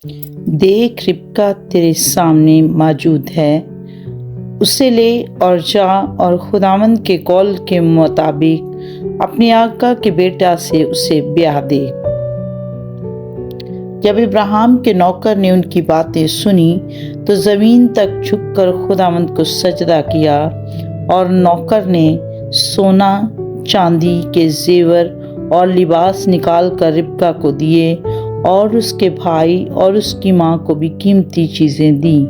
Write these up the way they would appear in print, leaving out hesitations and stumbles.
دیکھ ربکا تیرے سامنے موجود ہے، اسے لے اور جا اور خداوند کے قول کے مطابق اپنے آقا کے بیٹا سے اسے بیاہ دے۔ جب ابراہیم کے نوکر نے ان کی باتیں سنی تو زمین تک جھک کر خداوند کو سجدہ کیا، اور نوکر نے سونا چاندی کے زیور اور لباس نکال کر ربکا کو دیے، اور اس کے بھائی اور اس کی ماں کو بھی قیمتی چیزیں دیں۔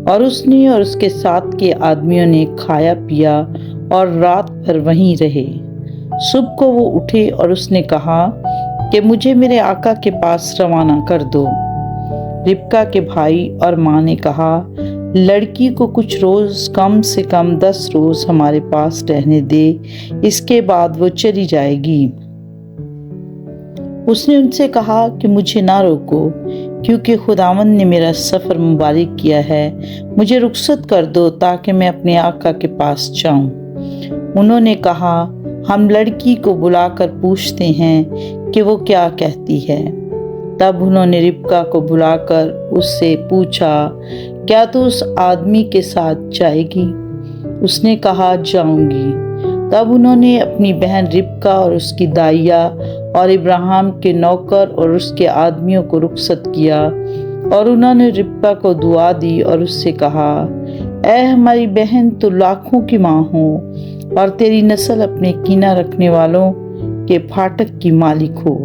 اور اس نے اور اس کے ساتھ کے آدمیوں نے کھایا پیا اور رات بھر وہیں رہے۔ صبح کو وہ اٹھے اور اس نے کہا کہ مجھے میرے آقا کے پاس روانہ کر دو۔ ربکا کے بھائی اور ماں نے کہا، لڑکی کو کچھ روز، کم سے کم 10 روز ہمارے پاس رہنے دے، اس کے بعد وہ چلی جائے گی۔ اس نے ان سے کہا کہ مجھے نہ روکو، کیونکہ خداوند نے میرا سفر مبارک کیا ہے، مجھے رخصت کر دو تاکہ میں اپنے آقا کے پاس جاؤں۔ انہوں نے کہا، ہم لڑکی کو بلا کر پوچھتے ہیں کہ وہ کیا کہتی ہے۔ تب انہوں نے ربکا کو بلا کر اس سے پوچھا، کیا تو اس آدمی کے ساتھ جائے گی؟ اس نے کہا، جاؤں گی۔ تب انہوں نے اپنی بہن ربکا اور اس کی دائیا اور ابراہیم کے نوکر اور اس کے آدمیوں کو رخصت کیا، اور انہوں نے ربکا کو دعا دی اور اس سے کہا، اے ہماری بہن، تو لاکھوں کی ماں ہو، اور تیری نسل اپنے کینہ رکھنے والوں کے پھاٹک کی مالک ہو۔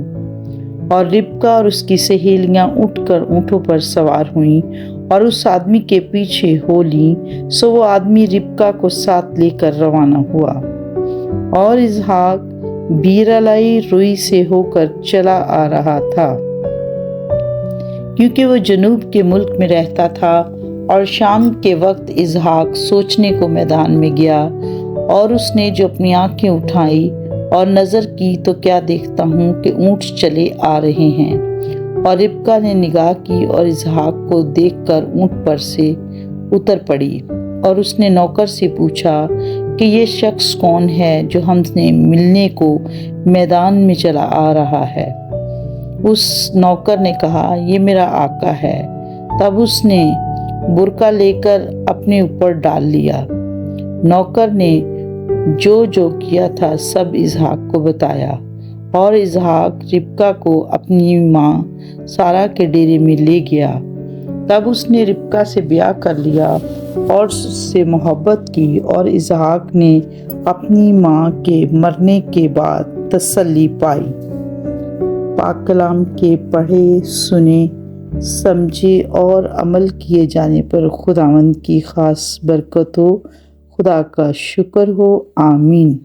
اور ربکا اور اس کی سہیلیاں اٹھ کر اونٹوں پر سوار ہوئیں اور اس آدمی کے پیچھے ہو لیں، سو وہ آدمی ربکا کو ساتھ لے کر روانہ ہوا۔ اور اسحاق بیرلائی روئی سے ہو کر چلا آ رہا تھا، کیونکہ وہ جنوب کے ملک میں رہتا تھا۔ اور شام کے وقت اسحاق سوچنے کو میدان میں گیا، اور اس نے جو اپنی آنکھیں اٹھائی اور نظر کی تو کیا دیکھتا ہوں کہ اونٹ چلے آ رہے ہیں۔ اور ربکا نے نگاہ کی اور اسحاق کو دیکھ کر اونٹ پر سے اتر پڑی، اور اس نے نوکر سے پوچھا کہ یہ شخص کون ہے جو ہم سے ملنے کو میدان میں چلا آ رہا ہے؟ اس نوکر نے کہا، یہ میرا آقا ہے۔ تب اس نے برقع لے کر اپنے اوپر ڈال لیا۔ نوکر نے جو کیا تھا سب اسحاق کو بتایا، اور اسحاق ربکا کو اپنی ماں سارہ کے ڈیرے میں لے گیا۔ تب اس نے ربکا سے بیاہ کر لیا اور اس سے محبت کی، اور اسحاق نے اپنی ماں کے مرنے کے بعد تسلی پائی۔ پاک کلام کے پڑھے، سنے، سمجھے اور عمل کیے جانے پر خداوند کی خاص برکت ہو۔ خدا کا شکر ہو، آمین۔